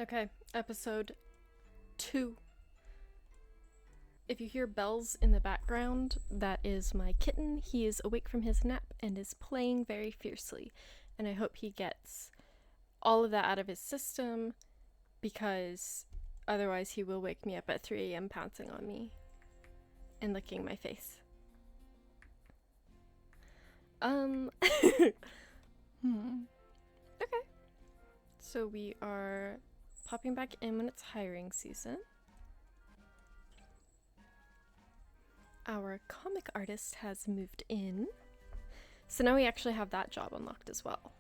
Okay, episode 2. If you hear bells in the background, that is my kitten. He is awake from his nap and is playing very fiercely. And I hope he gets all of that out of his system because otherwise he will wake me up at 3 a.m. pouncing on me and licking my face. Okay. So we are popping back in when it's hiring season. Our comic artist has moved in. So now we actually have that job unlocked as well.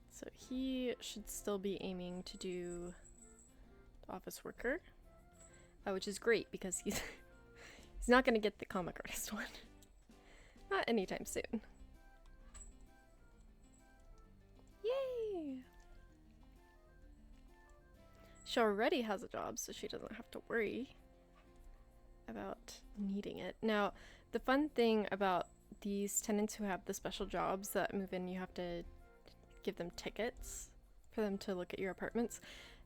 So he should still be aiming to do office worker, which is great because he's not going to get the comic artist one. Not anytime soon. Yay! She already has a job, so she doesn't have to worry about needing it. Now, the fun thing about these tenants who have the special jobs that move in, you have to give them tickets for them to look at your apartments.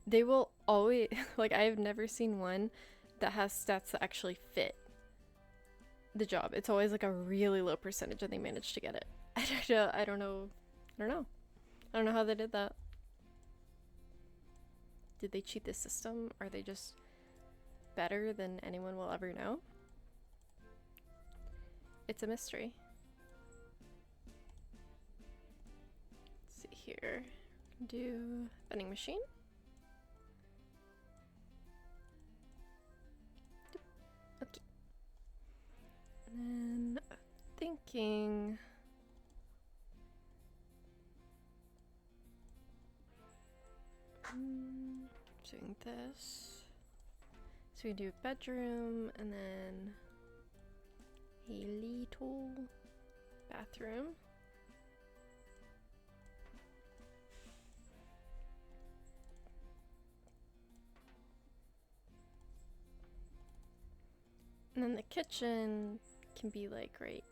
They will always, like, I've never seen one that has stats that actually fit the job. It's always like a really low percentage and they manage to get it. I don't know how they did that. Did they cheat the system? Are they just better than anyone will ever know? It's a mystery. Let's see here. Do vending machine. Okay. And then thinking doing this. So we do bedroom and then a little bathroom. And then the kitchen can be like right.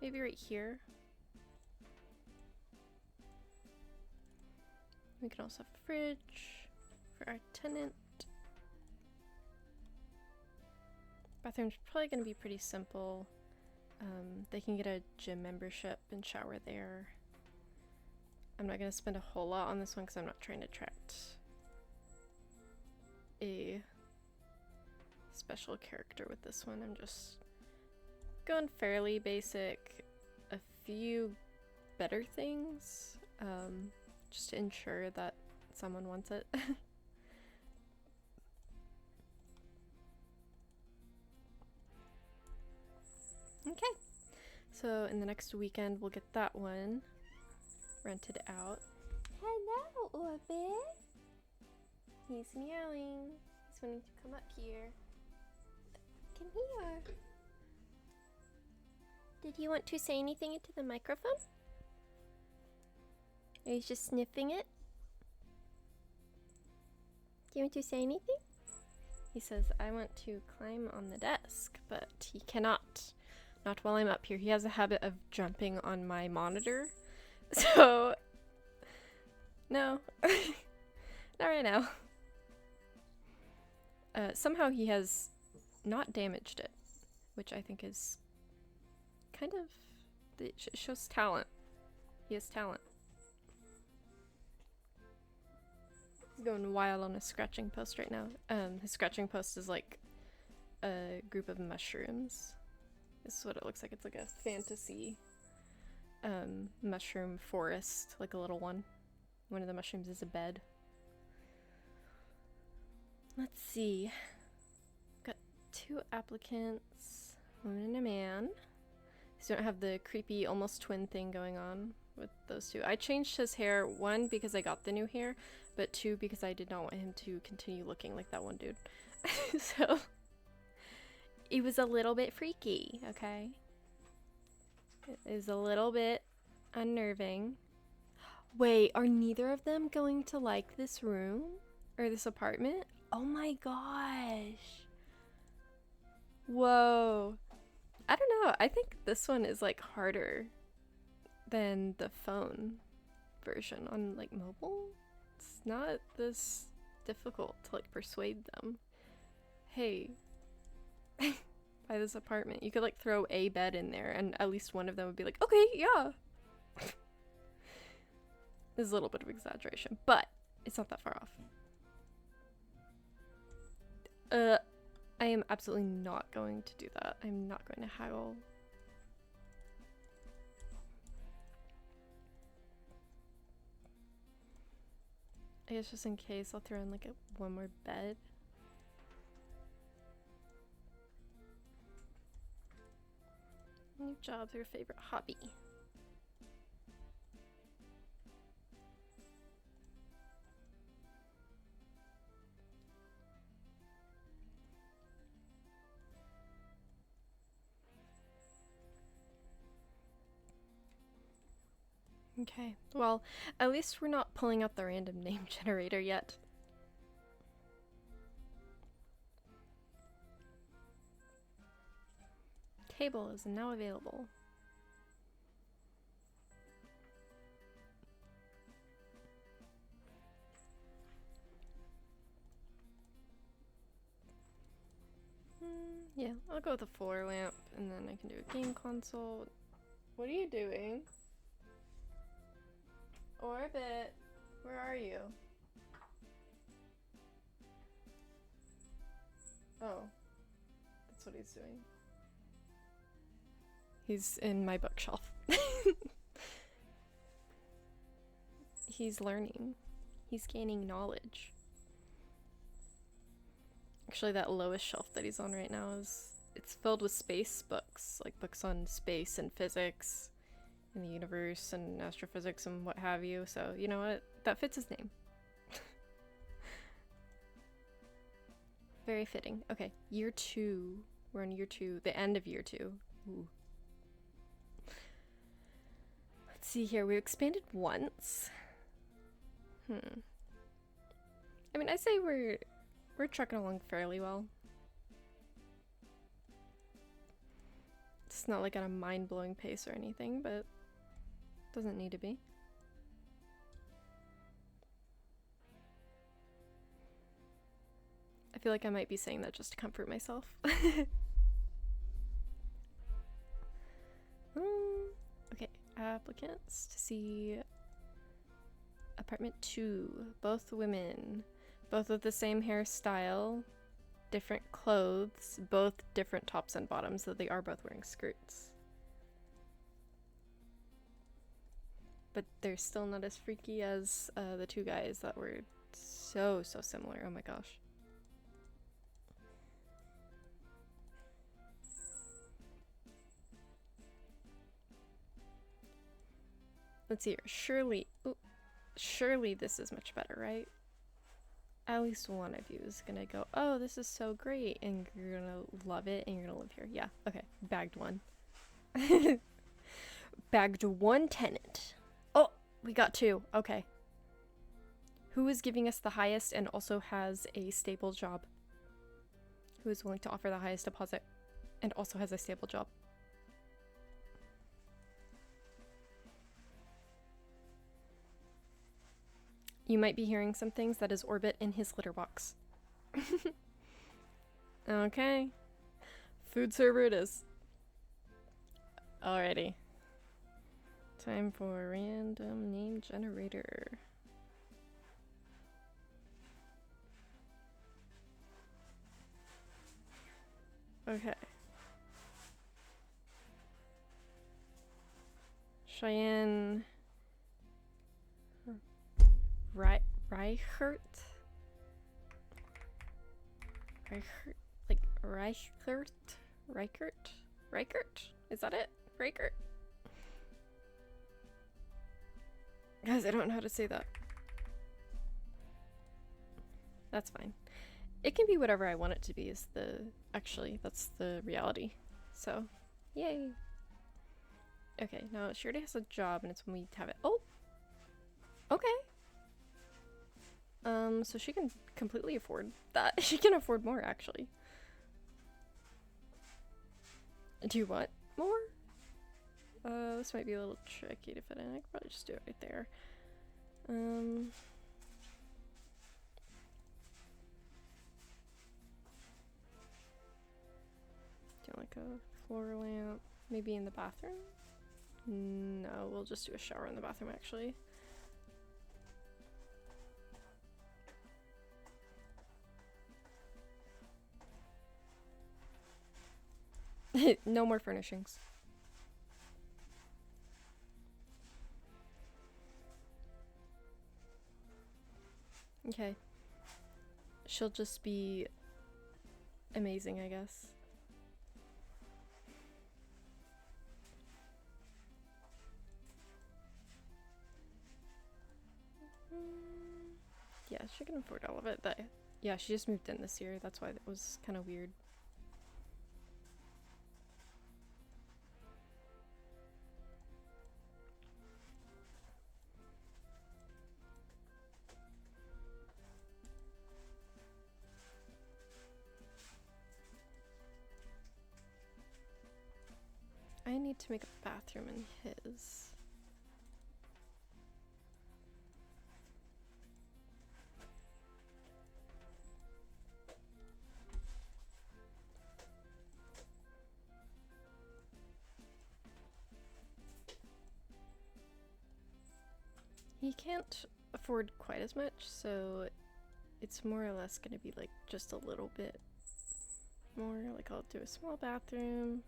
Maybe right here. We can also have a fridge for our tenant. Bathroom's probably going to be pretty simple. They can get a gym membership and shower there. I'm not going to spend a whole lot on this one because I'm not trying to attract a special character with this one. I'm just going fairly basic. A few better things. Just to ensure that someone wants it. Okay, so in the next weekend we'll get that one rented out. Hello, Orbit. He's meowing. He's wanting to come up here. Come here. Did you want to say anything into the microphone? Or he's just sniffing it? Do you want to say anything? He says, I want to climb on the desk, but he cannot. Not while I'm up here. He has a habit of jumping on my monitor. So, no. Not right now. Somehow he has not damaged it, which I think is kind of, it shows talent. He has talent. He's going wild on a scratching post right now. His scratching post is like a group of mushrooms. This is what it looks like. It's like a fantasy mushroom forest, like a little one. One of the mushrooms is a bed. Let's see. Got 2 applicants, a woman and a man. These don't have the creepy almost twin thing going on with those 2. I changed his hair, 1 because I got the new hair, but 2 because I did not want him to continue looking like that one dude. So it was a little bit freaky, okay? It is a little bit unnerving. Wait, are neither of them going to like this room? Or this apartment? Oh my gosh. Whoa. I don't know. I think this one is like harder than the phone version on like mobile. It's not this difficult to like persuade them. Hey, buy this apartment. You could like throw a bed in there and at least one of them would be like, okay, yeah. There's a little bit of exaggeration, but it's not that far off. I am absolutely not going to do that. I'm not going to haggle. I guess just in case, I'll throw in like one more bed. New job's your favorite hobby. Okay, well, at least we're not pulling out the random name generator yet. Table is now available. Yeah, I'll go with a floor lamp, and then I can do a game console. What are you doing? Orbit, where are you? Oh, that's what he's doing. He's in my bookshelf. He's learning. He's gaining knowledge. Actually, that lowest shelf that he's on right now it's filled with space books, like books on space and physics and the universe and astrophysics and what have you. So, you know what? That fits his name. Very fitting. Okay, year 2. We're in year 2, the end of year 2. Ooh. Let's see here. We expanded once. I mean, I say we're trucking along fairly well. It's not like at a mind-blowing pace or anything, but doesn't need to be. I feel like I might be saying that just to comfort myself. Okay, applicants to see apartment 2. Both women, both with the same hairstyle, different clothes, both different tops and bottoms, though they are both wearing skirts. But they're still not as freaky as the 2 guys that were so similar. Oh my gosh. Let's see here. Surely this is much better, right? At least one of you is gonna go, oh, this is so great, and you're gonna love it, and you're gonna live here. Yeah, okay. Bagged one. Bagged one tenant. Oh, we got 2. Okay. Who is giving us the highest and also has a stable job? Who is willing to offer the highest deposit and also has a stable job? You might be hearing some things. That is Orbit in his litter box. Okay. Food server it is. Alrighty. Time for random name generator. Okay. Cheyenne Reichert? Like Reichert? Is that it? Reichert? Guys, I don't know how to say that. That's fine. It can be whatever I want it to be actually, that's the reality. So, yay. Okay, now she already has a job and it's when we have it. Oh! Okay. So she can completely afford that. She can afford more, actually. Do you want more? This might be a little tricky to fit in. I could probably just do it right there. Do you want like a floor lamp? Maybe in the bathroom? No, we'll just do a shower in the bathroom actually. No more furnishings. Okay. She'll just be amazing, I guess. Yeah, she can afford all of it. Yeah, she just moved in this year. That's why it was kind of weird. I need to make a bathroom in his. He can't afford quite as much, so it's more or less gonna be like just a little bit more. Like I'll do a small bathroom.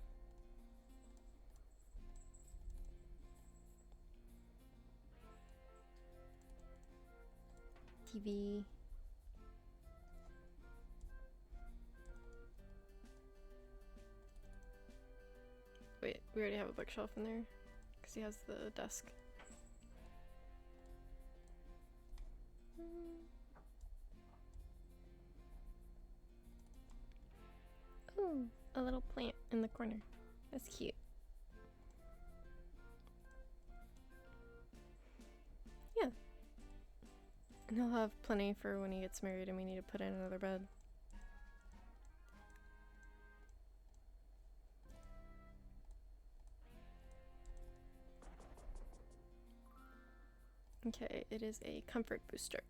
TV. Wait, we already have a bookshelf in there because he has the desk. Ooh, a little plant in the corner. That's cute. Yeah. And he'll have plenty for when he gets married and we need to put in another bed. Okay, it is a comfort booster.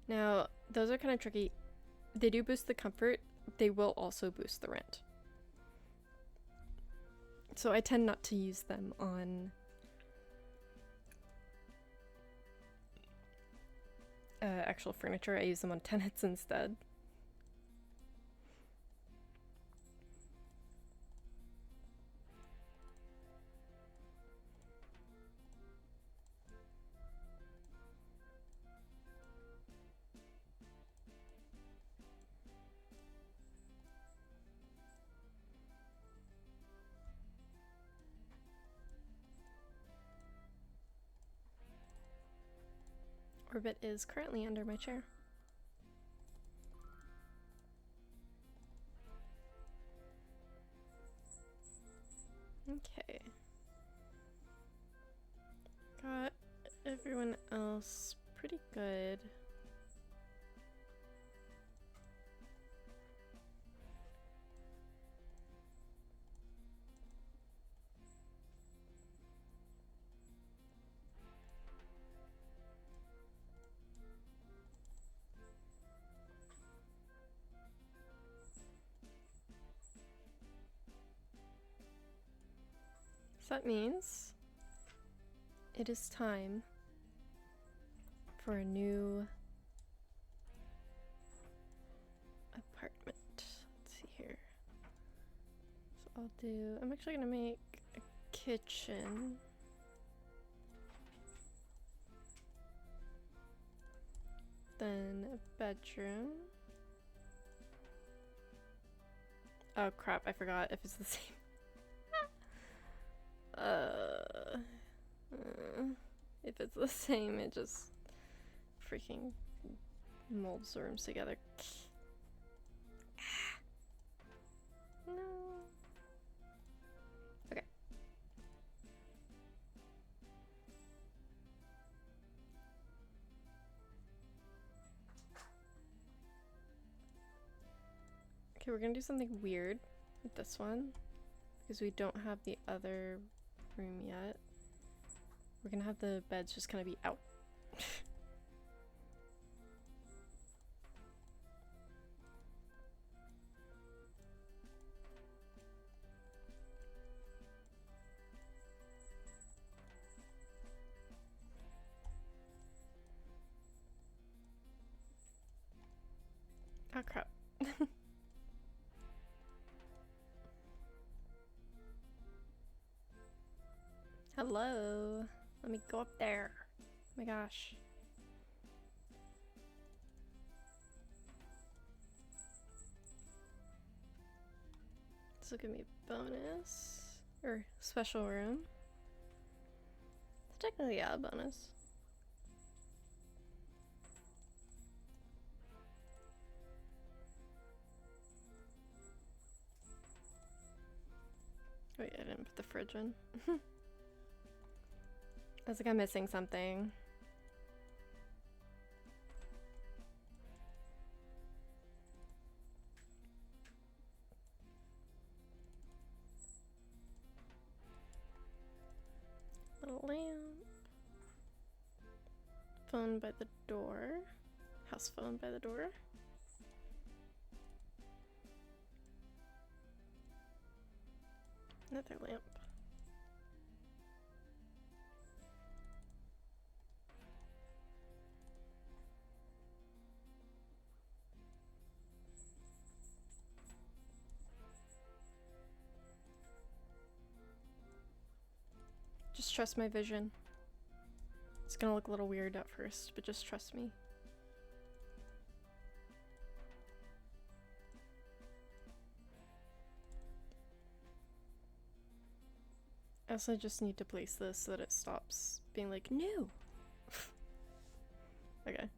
Now, those are kind of tricky. They do boost the comfort, they will also boost the rent. So I tend not to use them on actual furniture. I use them on tenants instead. Orbit is currently under my chair. Okay. Got everyone else pretty good. So that means it is time for a new apartment. Let's see here. So I'm actually gonna make a kitchen. Then a bedroom. Oh crap, I forgot if it's the same. If it's the same, it just freaking molds the rooms together. No. Okay. Okay, we're gonna do something weird with this one. because we don't have the other room yet. We're gonna have the beds just kind of be out. Oh crap. Hello. Let me go up there. Oh my gosh. This will give me bonus. Or special room. It's technically, yeah, a bonus. Wait, I didn't put the fridge in. I was like, I'm missing something. Little lamp. Phone by the door. House phone by the door. Another lamp. Just trust my vision. It's gonna look a little weird at first, but just trust me. I also just need to place this so that it stops being like, no! Okay.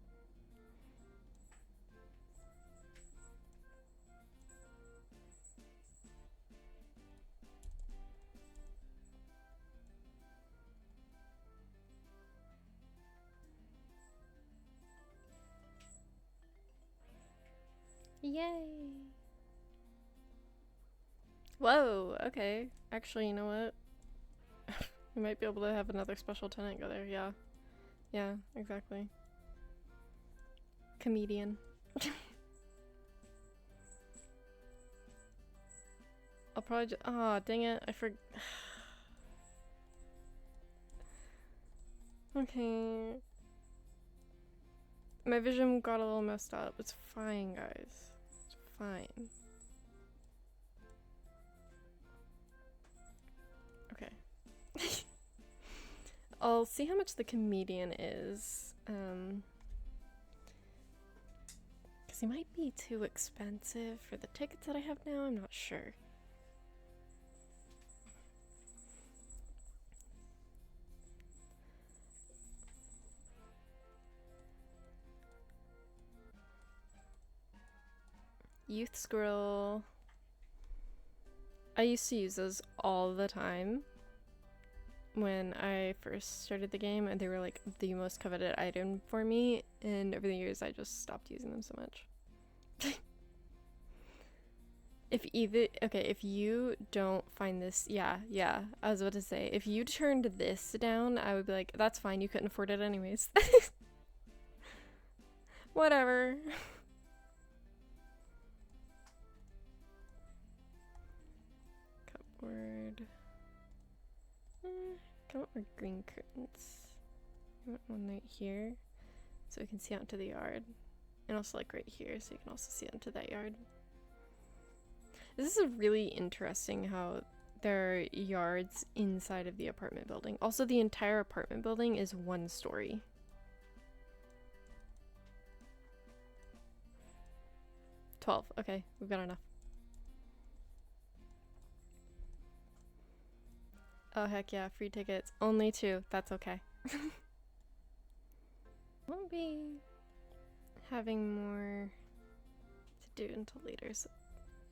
Yay! Whoa, okay. Actually, you know what? We might be able to have another special tenant go there, yeah. Yeah, exactly. Comedian. I'll probably just— aw, dang it, I forgot. Okay. My vision got a little messed up. It's fine, guys. It's fine. Okay. I'll see how much the comedian is. Because he might be too expensive for the tickets that I have now. I'm not sure. Youth Squirrel. I used to use those all the time when I first started the game, and they were like the most coveted item for me, and over the years I just stopped using them so much. If you don't find this— yeah, I was about to say, if you turned this down, I would be like, that's fine, you couldn't afford it anyways. Whatever. Cupboard. Come up with green curtains. I want one right here, so we can see out into the yard. And also like right here, so you can also see out into that yard. This is really interesting how there are yards inside of the apartment building. Also, the entire apartment building is 1 story. $12. Okay, we've got enough. Oh heck yeah, free tickets. Only 2. That's okay. Won't be having more to do until later. So,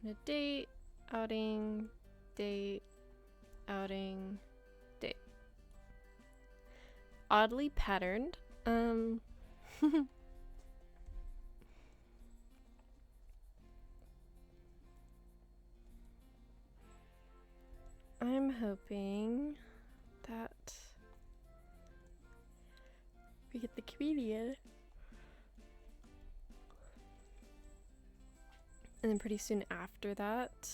a date, outing, date, outing, date. Oddly patterned. I'm hoping that we get the comedian. And then pretty soon after that,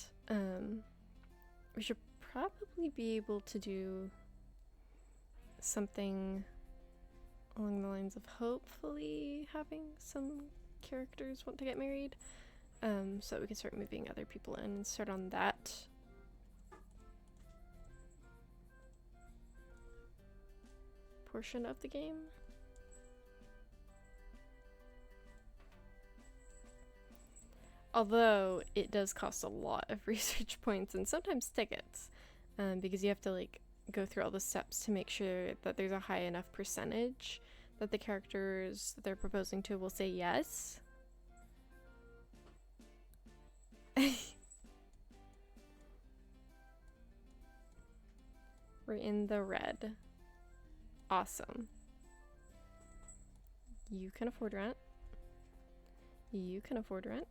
we should probably be able to do something along the lines of hopefully having some characters want to get married, so that we can start moving other people in and start on that. Portion of the game. Although it does cost a lot of research points and sometimes tickets, because you have to like go through all the steps to make sure that there's a high enough percentage that the characters that they're proposing to will say yes. We're in the red. Awesome. You can afford rent. You can afford rent.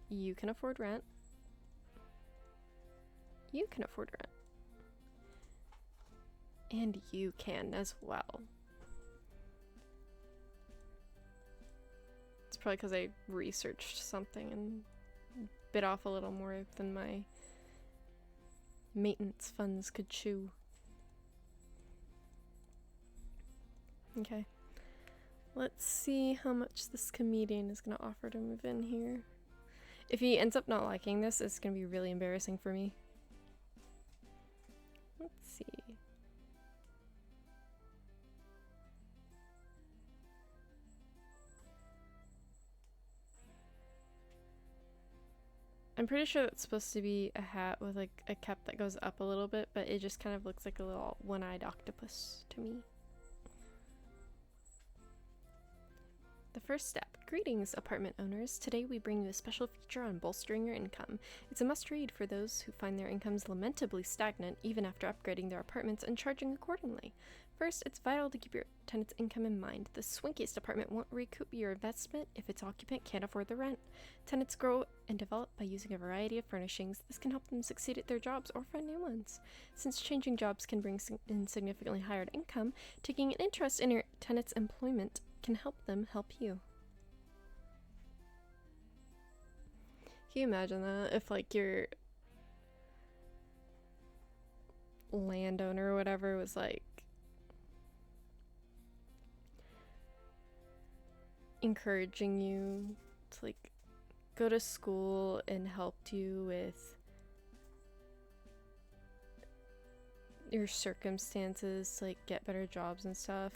You can afford rent. You can afford rent. And you can as well. It's probably because I researched something and bit off a little more than my maintenance funds could chew. Okay. Let's see how much this comedian is going to offer to move in here. If he ends up not liking this, it's going to be really embarrassing for me. Let's see. I'm pretty sure that's supposed to be a hat with like a cap that goes up a little bit, but it just kind of looks like a little one-eyed octopus to me. The first step. Greetings, apartment owners. Today we bring you a special feature on bolstering your income. It's a must-read for those who find their incomes lamentably stagnant even after upgrading their apartments and charging accordingly. First, it's vital to keep your tenant's income in mind. The swankiest apartment won't recoup your investment if its occupant can't afford the rent. Tenants grow and develop by using a variety of furnishings. This can help them succeed at their jobs or find new ones. Since changing jobs can bring in significantly higher income, taking an interest in your tenant's employment can help them help you. Can you imagine that if like your landowner or whatever was like encouraging you to like go to school and helped you with your circumstances, like get better jobs and stuff,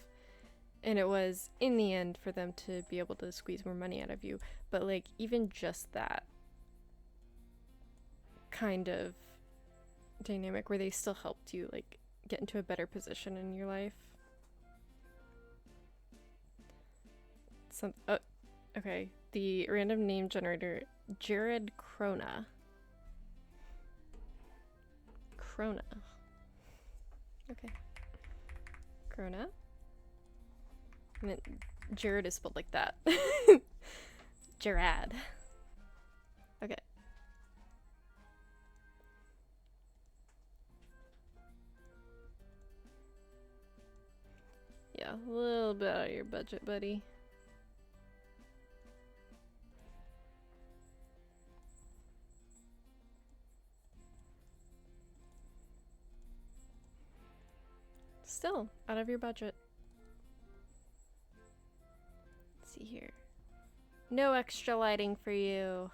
and it was in the end for them to be able to squeeze more money out of you, but like even just that kind of dynamic where they still helped you like get into a better position in your life. Okay, the random name generator, Jared Krona. Okay. Krona. And then Jared is spelled like that. Gerard. Okay. Yeah, a little bit out of your budget, buddy. Still out of your budget. Let's see here. No extra lighting for you.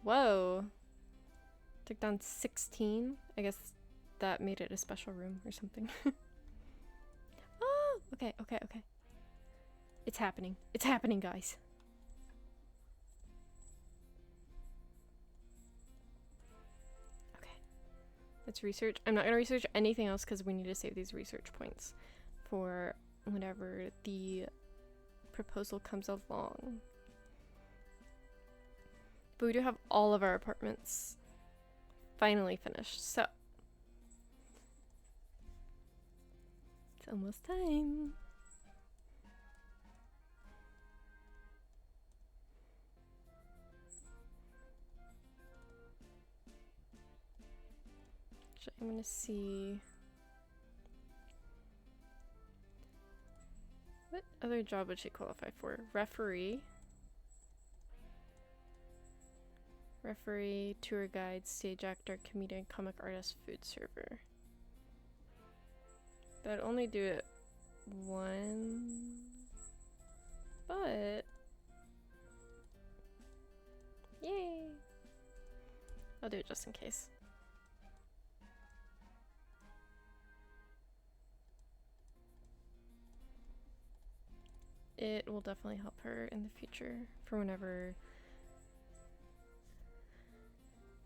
Whoa. Took down 16. I guess that made it a special room or something. Oh, okay. It's happening. It's happening, guys. Let's research. I'm not going to research anything else because we need to save these research points for whenever the proposal comes along. But we do have all of our apartments finally finished, so it's almost time. I'm gonna see. What other job would she qualify for? Referee. Referee, tour guide, stage actor, comedian, comic artist, food server. That'd only do it one, but yay! I'll do it just in case. It will definitely help her in the future for whenever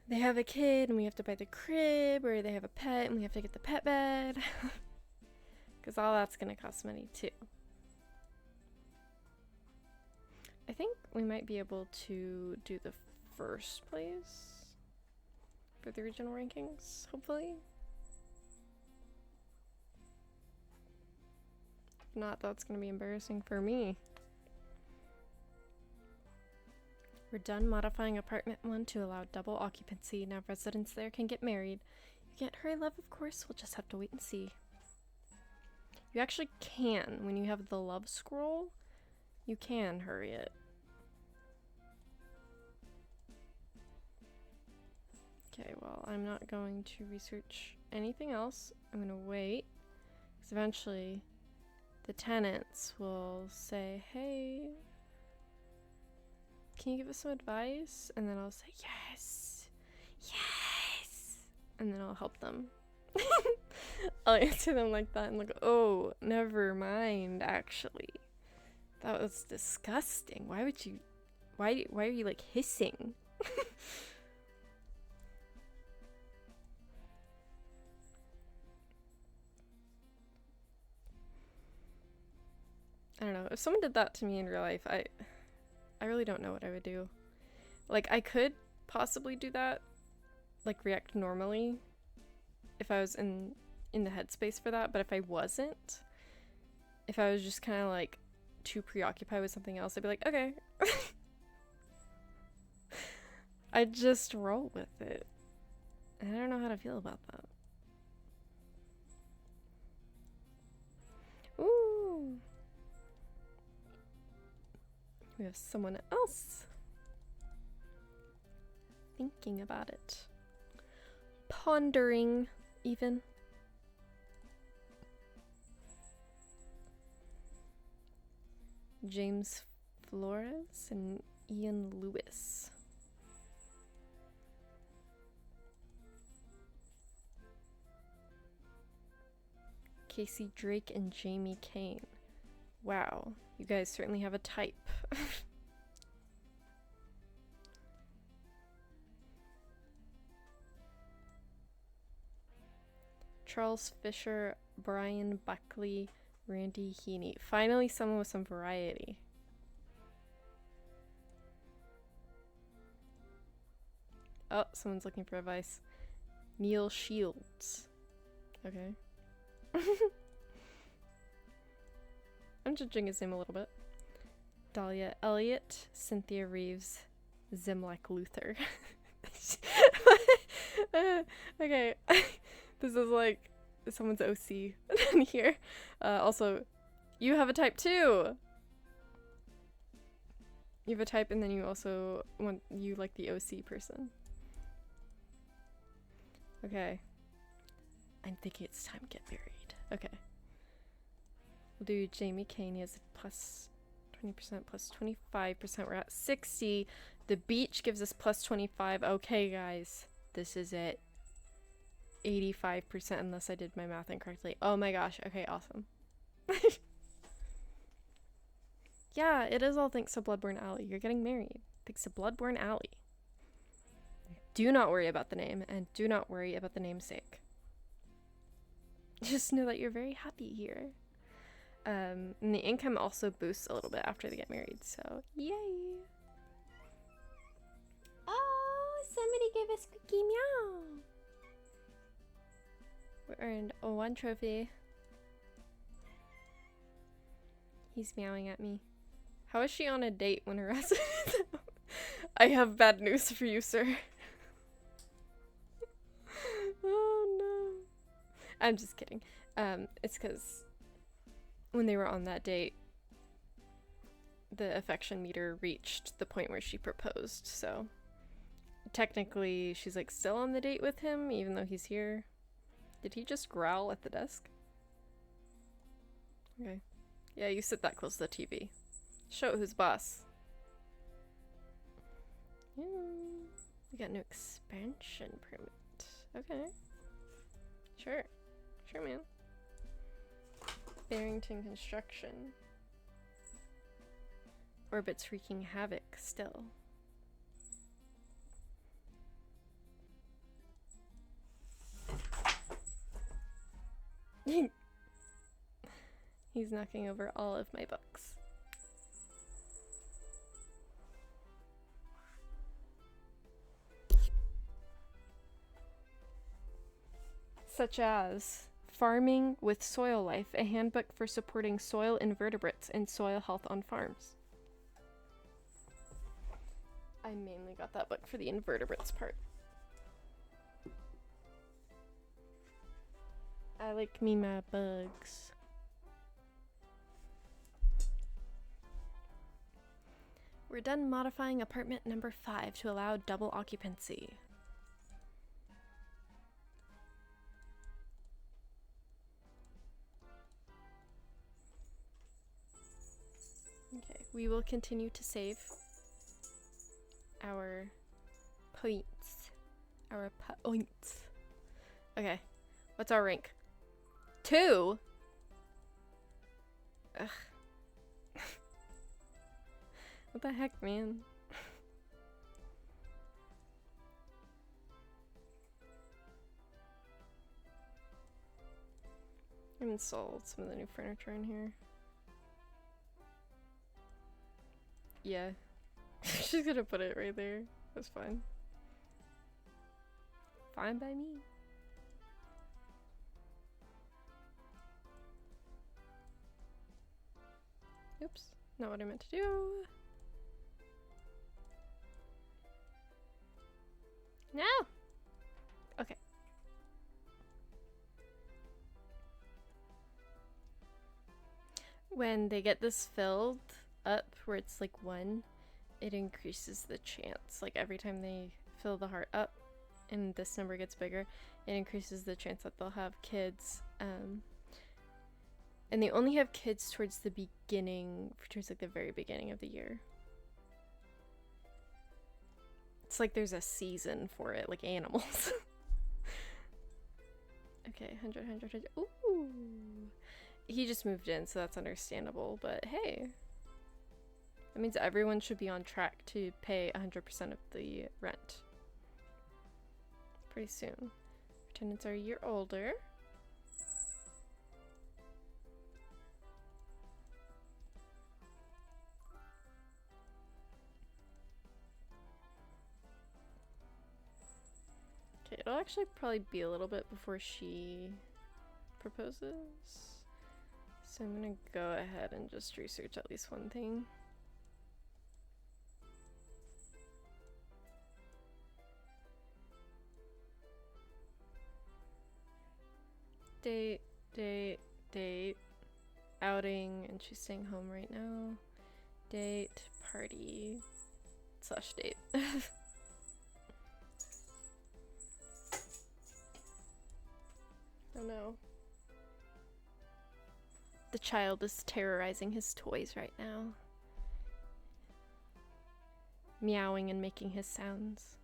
they have a kid and we have to buy the crib, or they have a pet and we have to get the pet bed. Because all that's gonna cost money too. I think we might be able to do the first place for the regional rankings, hopefully. If not, that's gonna be embarrassing for me. We're done modifying apartment 1 to allow double occupancy. Now residents there can get married. You can't hurry love, of course. We'll just have to wait and see. You actually can. When you have the love scroll, you can hurry it. Okay, well, I'm not going to research anything else. I'm gonna wait. Because eventually the tenants will say, hey, can you give us some advice? And then I'll say, yes, yes, and then I'll help them. I'll answer them like that and like, oh, never mind, actually. That was disgusting. Why would you, why are you like hissing? I don't know. If someone did that to me in real life, I really don't know what I would do. Like, I could possibly do that, like react normally if I was in the headspace for that, but if I wasn't, if I was just kind of like too preoccupied with something else, I'd be like, okay. I'd just roll with it. And I don't know how to feel about that. Ooh. We have someone else thinking about it. Pondering, even. James Flores and Ian Lewis. Casey Drake and Jamie Kane. Wow, you guys certainly have a type. Charles Fisher, Brian Buckley, Randy Heaney. Finally someone with some variety. Oh, someone's looking for advice. Neil Shields. Okay. I'm judging his name a little bit. Dahlia Elliott, Cynthia Reeves, Zimlek Luther. Okay. This is like someone's OC in here. Also, you have a type too. You have a type, and then you also you like the OC person. Okay. I'm thinking it's time to get married. Okay. We'll do Jamie Kane. He has plus 20%, plus 25%. We're at 60. The beach gives us plus 25. Okay, guys. This is it. 85% unless I did my math incorrectly. Oh my gosh. Okay, awesome. Yeah, it is all thanks to Bloodborne Alley. You're getting married. Thanks to Bloodborne Alley. Do not worry about the name, and do not worry about the namesake. Just know that you're very happy here. And the income also boosts a little bit after they get married, so yay! Oh, somebody gave us Squeaky Meow! We earned 1 trophy. He's meowing at me. How is she on a date when her husband? I have bad news for you, sir. Oh no. I'm just kidding. It's because when they were on that date, the affection meter reached the point where she proposed, so technically she's like still on the date with him even though he's here. Did he just growl at the desk? Okay. Yeah, you sit that close to the TV. Show who's boss. Yeah. We got new expansion permit. Okay. Sure. Sure, man. Barrington Construction. Orbit's wreaking havoc still. He's knocking over all of my books. Such as Farming with Soil Life, a handbook for supporting soil invertebrates and soil health on farms. I mainly got that book for the invertebrates part. I like me my bugs. We're done modifying apartment number 5 to allow double occupancy. Okay, we will continue to save our points. Our points. Okay, what's our rank? 2? Ugh. What the heck, man? I installed some of the new furniture in here. Yeah. She's gonna put it right there. That's fine. Fine by me. Oops, not what I meant to do. No! Okay. When they get this filled up, where it's like 1, it increases the chance. Like every time they fill the heart up and this number gets bigger, it increases the chance that they'll have kids. And they only have kids towards the beginning, towards like the very beginning of the year. It's like there's a season for it, like animals. Okay, 100. Ooh. He just moved in, so that's understandable, but hey. That means everyone should be on track to pay 100% of the rent. Pretty soon. Tenants are a year older. Okay, it'll actually probably be a little bit before she proposes. So I'm gonna go ahead and just research at least one thing. Date, outing, and she's staying home right now. Date, party, / date. Oh no. The child is terrorizing his toys right now. Meowing and making his sounds.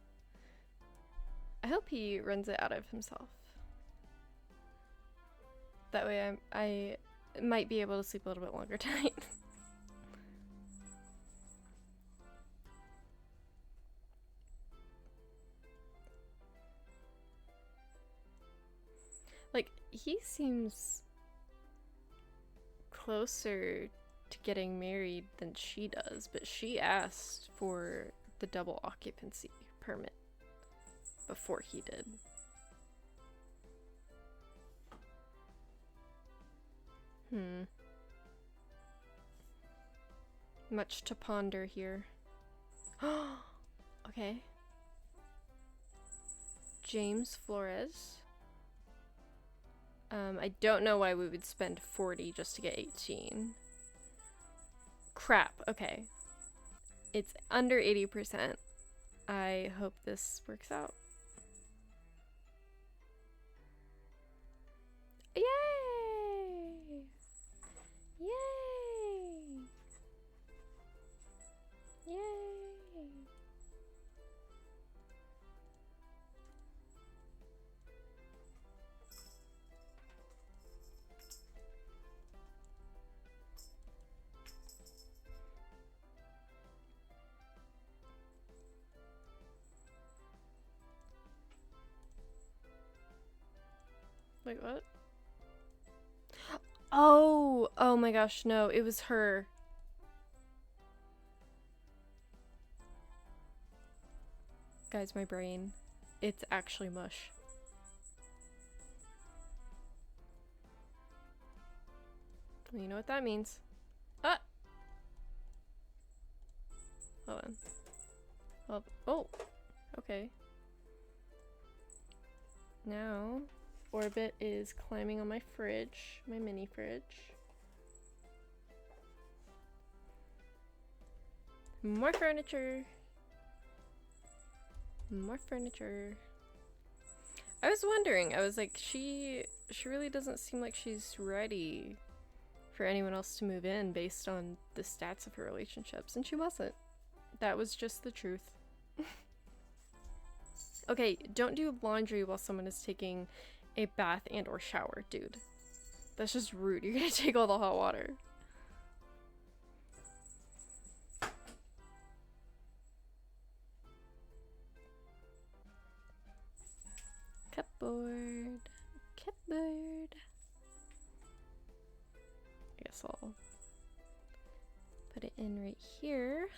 I hope he runs it out of himself. That way I might be able to sleep a little bit longer tonight. Like, he seems closer to getting married than she does, but she asked for the double occupancy permit before he did. Much to ponder here. Okay. James Flores. I don't know why we would spend 40 just to get 18. Crap. Okay. It's under 80%. I hope this works out. Yay! Yay! Yay! Wait, what? Oh! Oh my gosh, no, it was her. Guys, my brain. It's actually mush. Well, you know what that means. Ah! Hold on. Oh! Okay. Now, Orbit is climbing on my fridge, my mini fridge. More furniture! More furniture. I was wondering, I was like, she really doesn't seem like she's ready for anyone else to move in based on the stats of her relationships, and she wasn't. That was just the truth. Okay, don't do laundry while someone is taking a bath and or shower, dude. That's just rude. You're gonna take all the hot water. Cupboard. Cupboard. I guess I'll put it in right here.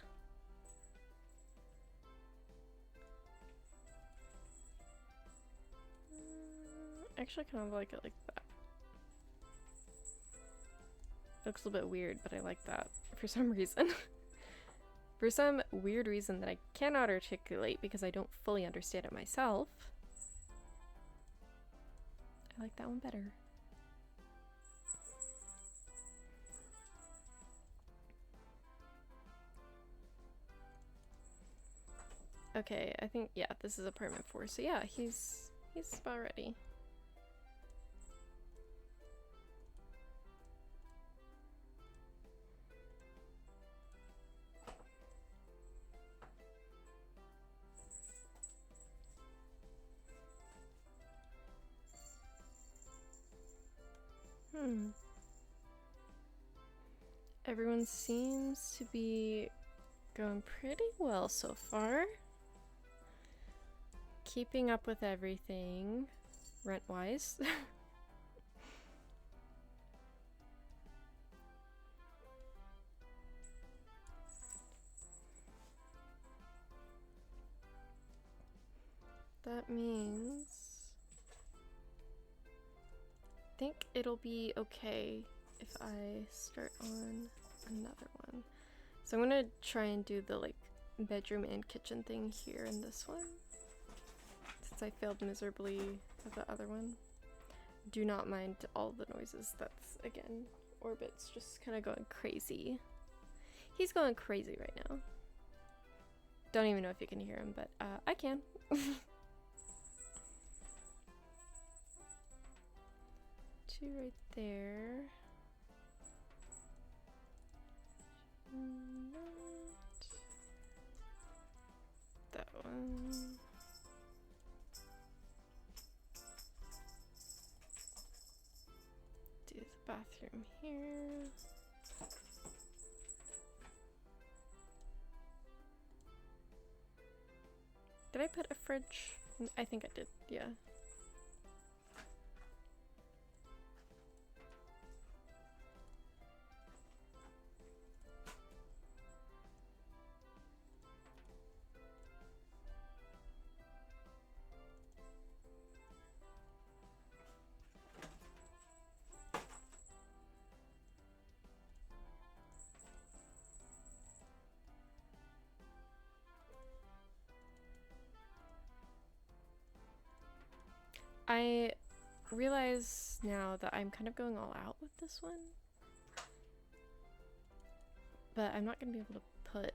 Actually, kind of like it like that. Looks a little bit weird, but I like that for some reason. For some weird reason that I cannot articulate because I don't fully understand it myself. I like that one better. Okay, I think, yeah, this is apartment 4, so yeah, he's about ready. Everyone seems to be going pretty well so far. Keeping up with everything, rent-wise. That means I think it'll be okay if I start on another one. So I'm gonna try and do the like bedroom and kitchen thing here in this one, since I failed miserably at the other one. Do not mind all the noises. That's, again, Orbit's just kind of going crazy. He's going crazy right now. Don't even know if you can hear him, but I can. Two right there. Not that one. Do the bathroom here. Did I put a fridge? I think I did, yeah. I realize now that I'm kind of going all out with this one. But I'm not going to be able to put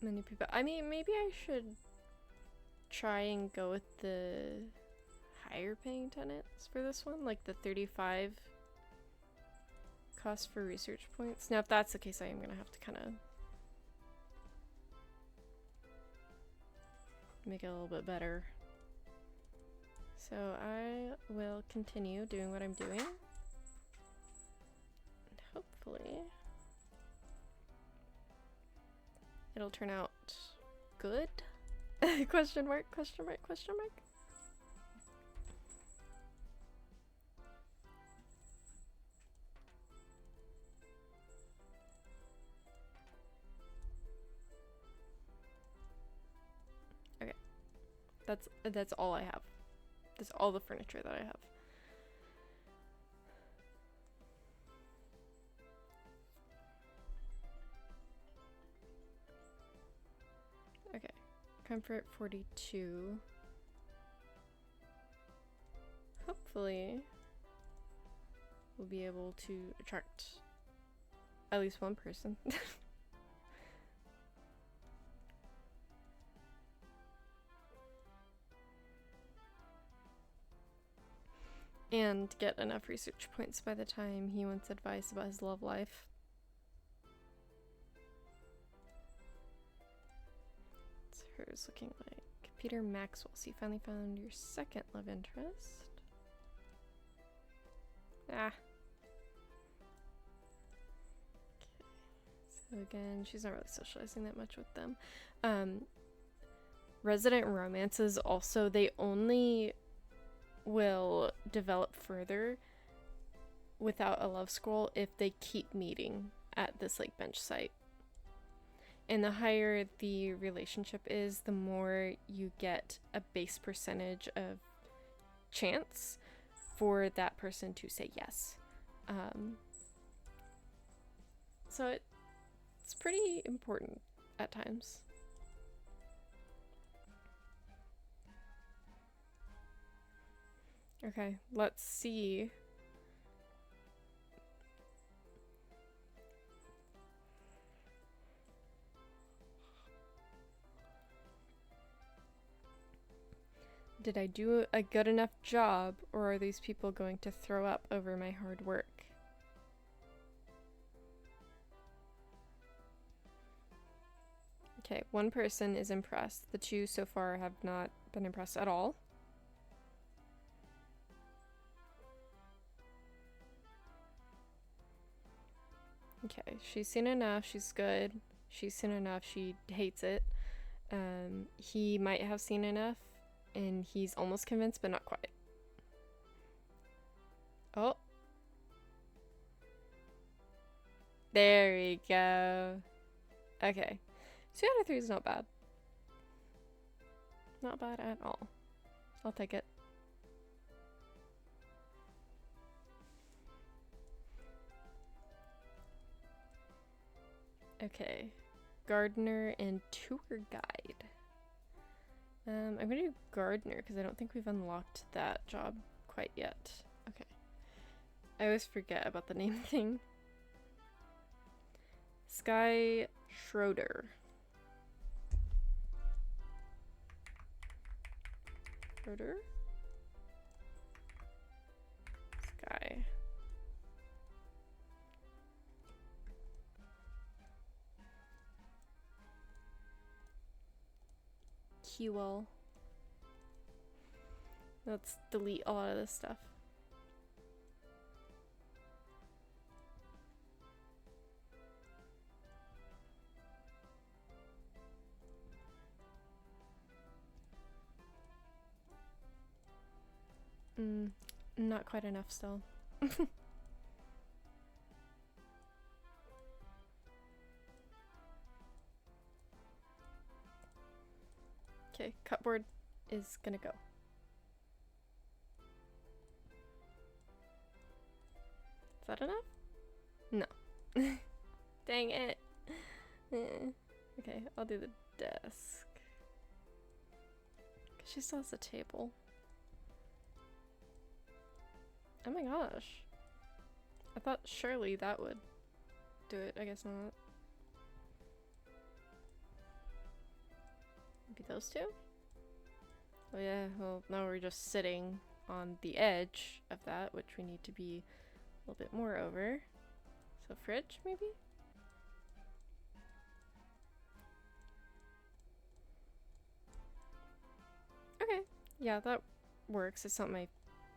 many people. I mean, maybe I should try and go with the higher paying tenants for this one, like the 35 cost for research points. Now, if that's the case, I am going to have to kind of make it a little bit better. So I will continue doing what I'm doing. And hopefully it'll turn out good. Question mark, question mark, question mark. Okay. That's all I have. That's all the furniture that I have. Okay. Comfort 42. Hopefully we'll be able to attract at least one person. And get enough research points by the time he wants advice about his love life. What's hers looking like? Peter Maxwell. So you finally found your second love interest. Ah. Okay. So again, she's not really socializing that much with them. Resident romances also, they only will develop further without a love scroll if they keep meeting at this like bench site. And the higher the relationship is, the more you get a base percentage of chance for that person to say yes. So it's pretty important at times. Okay, let's see. Did I do a good enough job, or are these people going to throw up over my hard work? Okay, one person is impressed. The two so far have not been impressed at all. Okay, she's seen enough, she's good. She's seen enough, she hates it. He might have seen enough, and he's almost convinced, but not quite. Oh. There we go. Okay. 2 out of 3 is not bad. Not bad at all. I'll take it. Okay, gardener and tour guide. I'm gonna do gardener because I don't think we've unlocked that job quite yet. Okay. I always forget about the name thing. Sky Schroeder. Schroeder? Sky. Kewell. Let's delete a lot of this stuff. Not quite enough still. Okay, cupboard is gonna go. Is that enough? No. Dang it. Okay, I'll do the desk. 'Cause she still has a table. Oh my gosh. I thought surely that would do it. I guess not. Maybe those two? Oh yeah, well now we're just sitting on the edge of that, which we need to be a little bit more over. So fridge, maybe? Okay. Yeah, that works. It's not my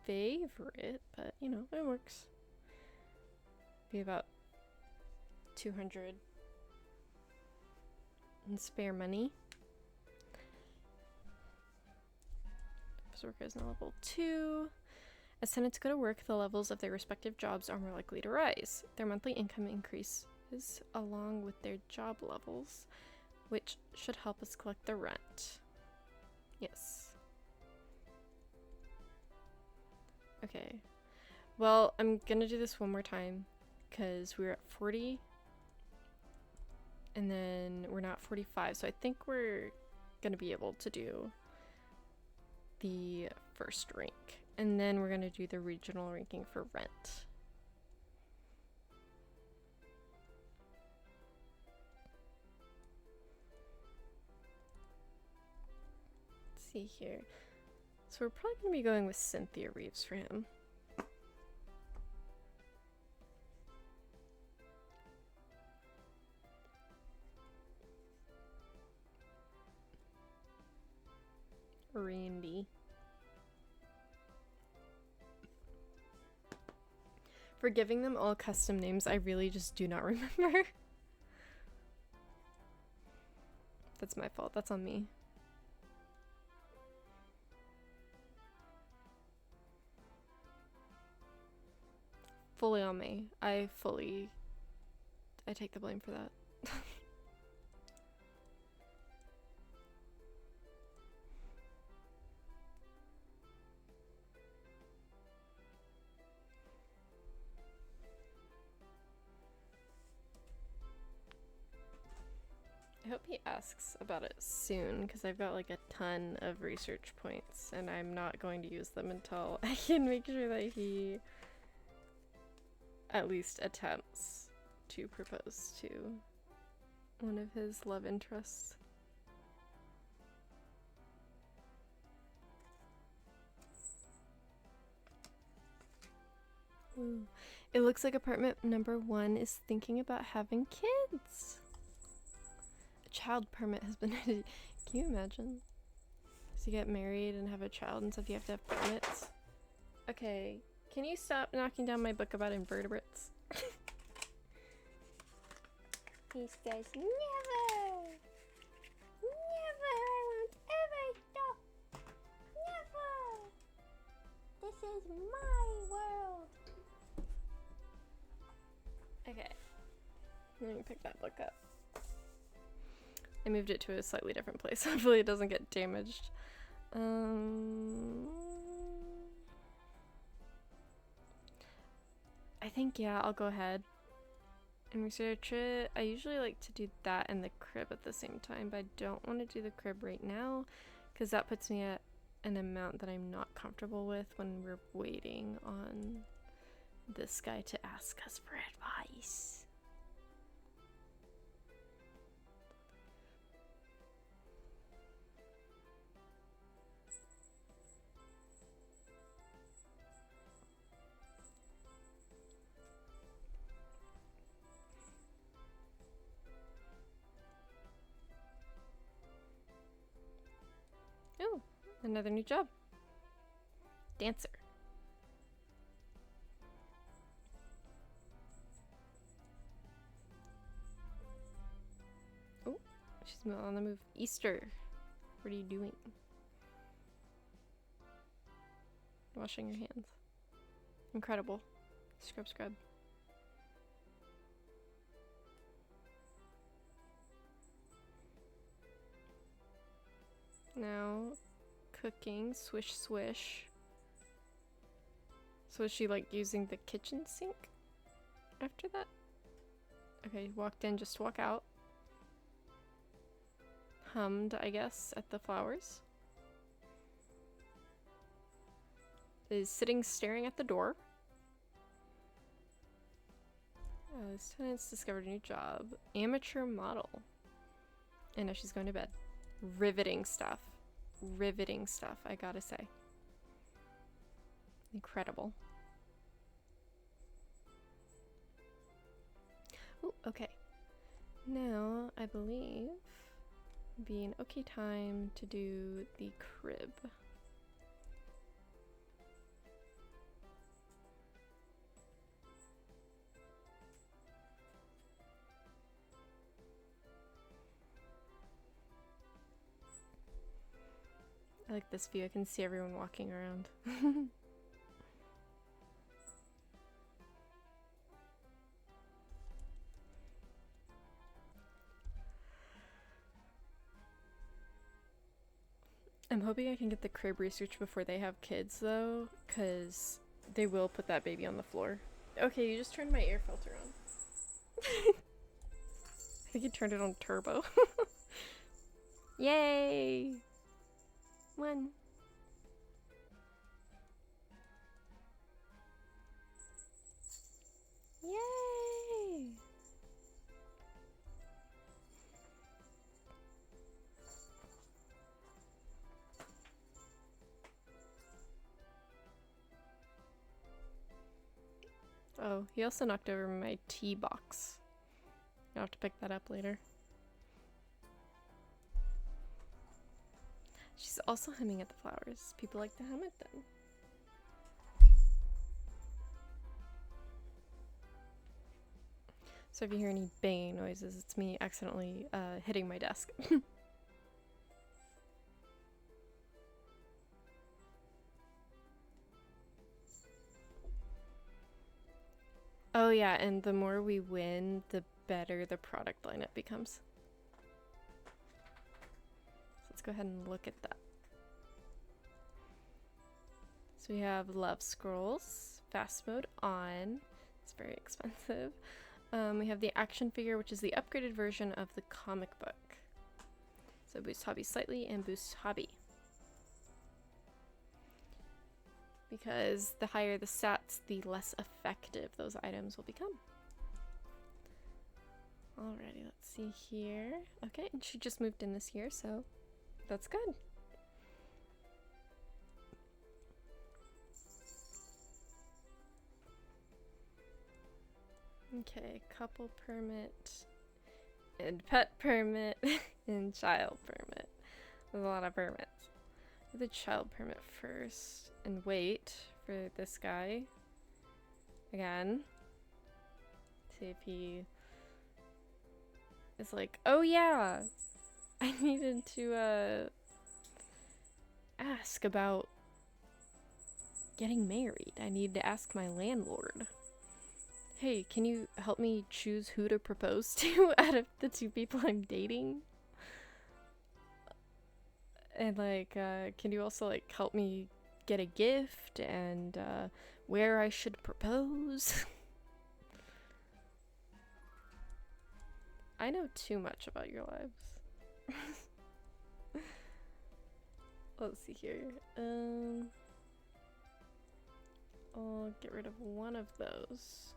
favorite, but you know, it works. Be about 200 in spare money. Office worker is now level 2. As tenants go to work, the levels of their respective jobs are more likely to rise. Their monthly income increases along with their job levels, which should help us collect the rent. Yes. Okay. Well, I'm gonna do this one more time because we're at 40 and then we're not 45, so I think we're gonna be able to do the first rank, and then we're gonna do the regional ranking for rent. Let's see here. So we're probably gonna be going with Cynthia Reeves for him. Randy. For giving them all custom names, I really just do not remember. That's my fault. That's on me. Fully on me. I take the blame for that. I hope he asks about it soon, because I've got like a ton of research points and I'm not going to use them until I can make sure that he at least attempts to propose to one of his love interests. Ooh. It looks like apartment number 1 is thinking about having kids. A child permit has been Can you imagine? So you get married and have a child and stuff, you have to have permits. Okay, can you stop knocking down my book about invertebrates? He says, never! Never! I won't ever stop! Never! This is my world! Okay. Let me pick that book up. I moved it to a slightly different place. Hopefully it doesn't get damaged. I think, yeah, I'll go ahead and research it. I usually like to do that and the crib at the same time, but I don't want to do the crib right now because that puts me at an amount that I'm not comfortable with when we're waiting on this guy to ask us for advice. Oh, another new job. Dancer. Oh, she's on the move. Easter. What are you doing? Washing your hands. Incredible. Scrub, scrub. Now, cooking. Swish, swish. So is she like using the kitchen sink after that? Okay, walked in, just walk out. Hummed, I guess, at the flowers. Is sitting staring at the door. This tenant's discovered a new job. Amateur model. And now she's going to bed. Riveting stuff. Riveting stuff, I gotta say. Incredible. Oh, okay. Now, I believe would be an okay time to do the crib. I like this view. I can see everyone walking around. I'm hoping I can get the crib research before they have kids, though, because they will put that baby on the floor. Okay, you just turned my air filter on. I think you turned it on turbo. Yay! One. Yay! Oh, he also knocked over my tea box. I'll have to pick that up later. She's also humming at the flowers. People like to hum at them. So if you hear any banging noises, it's me accidentally hitting my desk. Oh yeah, and the more we win, the better the product lineup becomes. So let's go ahead and look at that. So we have Love Scrolls, fast mode on. It's very expensive. We have the action figure, which is the upgraded version of the comic book. So boost hobby slightly and boost hobby. Because the higher the stats, the less effective those items will become. Alrighty, let's see here. Okay, and she just moved in this year, so that's good. Okay, couple permit, and pet permit, and child permit. There's a lot of permits. Do the child permit first, and wait for this guy. Again. See if he is like, oh yeah! I needed to, ask about getting married. I need to ask my landlord. Hey, can you help me choose who to propose to out of the two people I'm dating? And like, can you also like help me get a gift and where I should propose? I know too much about your lives. Let's see here. I'll get rid of one of those.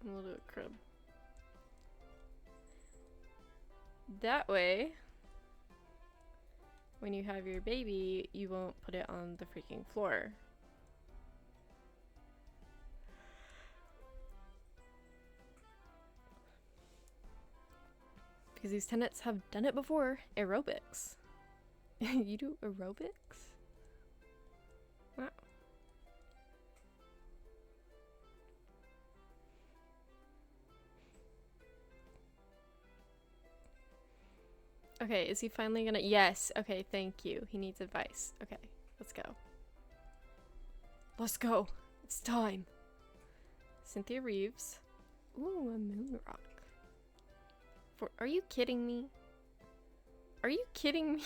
And we'll do a crib. That way, when you have your baby, you won't put it on the freaking floor. Because these tenants have done it before. Aerobics. You do aerobics? Wow. Okay, is he finally gonna— yes, okay, thank you. He needs advice. Okay, let's go. Let's go. It's time. Cynthia Reeves. Ooh, a moon rock. Are you kidding me? Are you kidding me?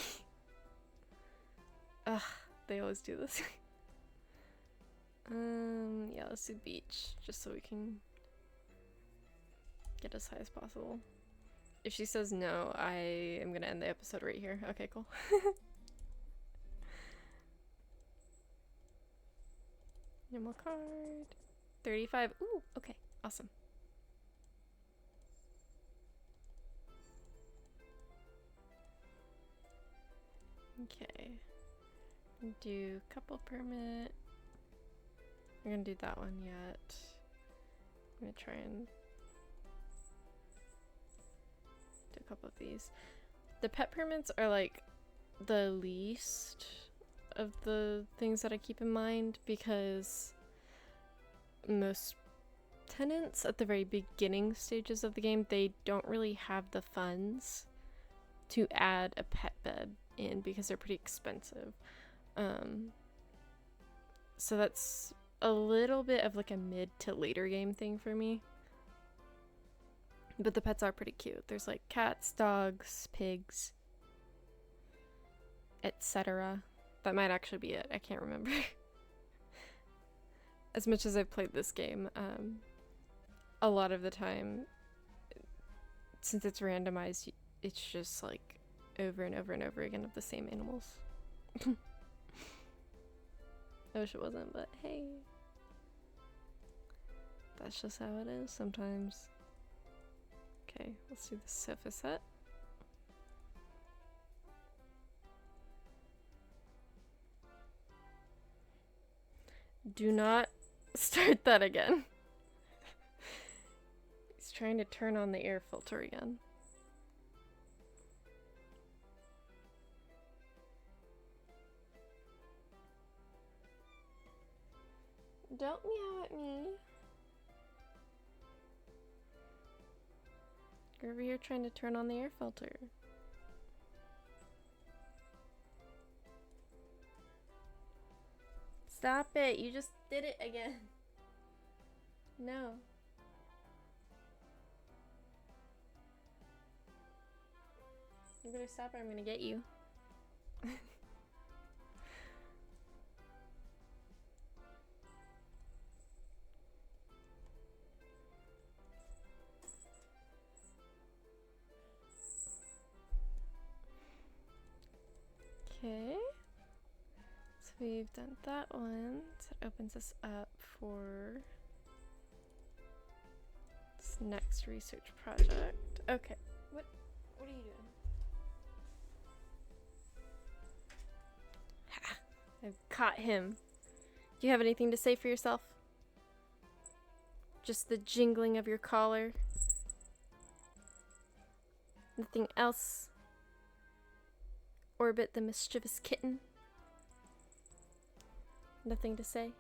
Ugh, they always do this. Yeah, let's do beach, just so we can get as high as possible. If she says no, I am gonna end the episode right here. Okay, cool. Normal card. 35. Ooh, okay, awesome. Okay. Do couple permit. I'm gonna do that one yet. I'm gonna try and do a couple of these. The pet permits are like the least of the things that I keep in mind because most tenants at the very beginning stages of the game, they don't really have the funds to add a pet bed in because they're pretty expensive. So that's a little bit of like a mid to later game thing for me. But the pets are pretty cute. There's like cats, dogs, pigs, etc. That might actually be it. I can't remember. As much as I've played this game, a lot of the time, since it's randomized, it's just like over and over and over again of the same animals. I wish it wasn't, but hey. That's just how it is sometimes. Okay, let's do the sofa set. Do not start that again. He's trying to turn on the air filter again. Don't meow at me. You're over here trying to turn on the air filter. Stop it, you just did it again. No. You better stop or I'm gonna get you. Okay. So we've done that one. So it opens us up for this next research project. Okay. What are you doing? Ha! I've caught him. Do you have anything to say for yourself? Just the jingling of your collar? Nothing else? Orbit the mischievous kitten? Nothing to say?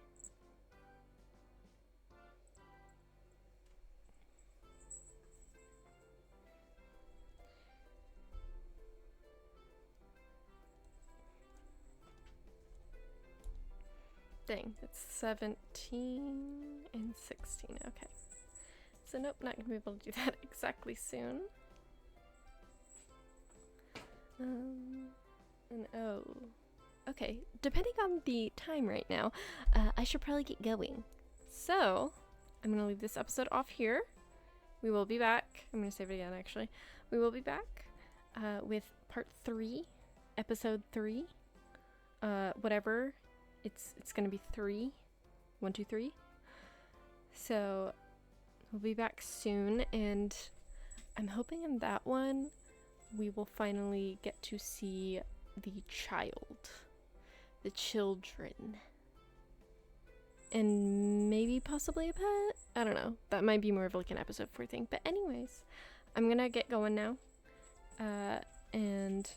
Dang, it's 17 and 16. Okay. So nope, not gonna be able to do that exactly soon. And oh. Okay, depending on the time right now, I should probably get going. So, I'm gonna leave this episode off here. We will be back. I'm gonna save it again, actually. We will be back with part 3, episode 3. Whatever. It's gonna be 3. 1, 2, 3. So, we'll be back soon, and I'm hoping in that one we will finally get to see the child. The children. And maybe possibly a pet? I don't know. That might be more of like an episode 4 thing. But anyways, I'm gonna get going now. And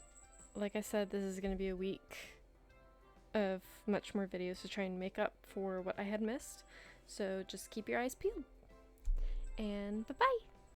like I said, this is gonna be a week of much more videos to try and make up for what I had missed. So just keep your eyes peeled. And bye-bye!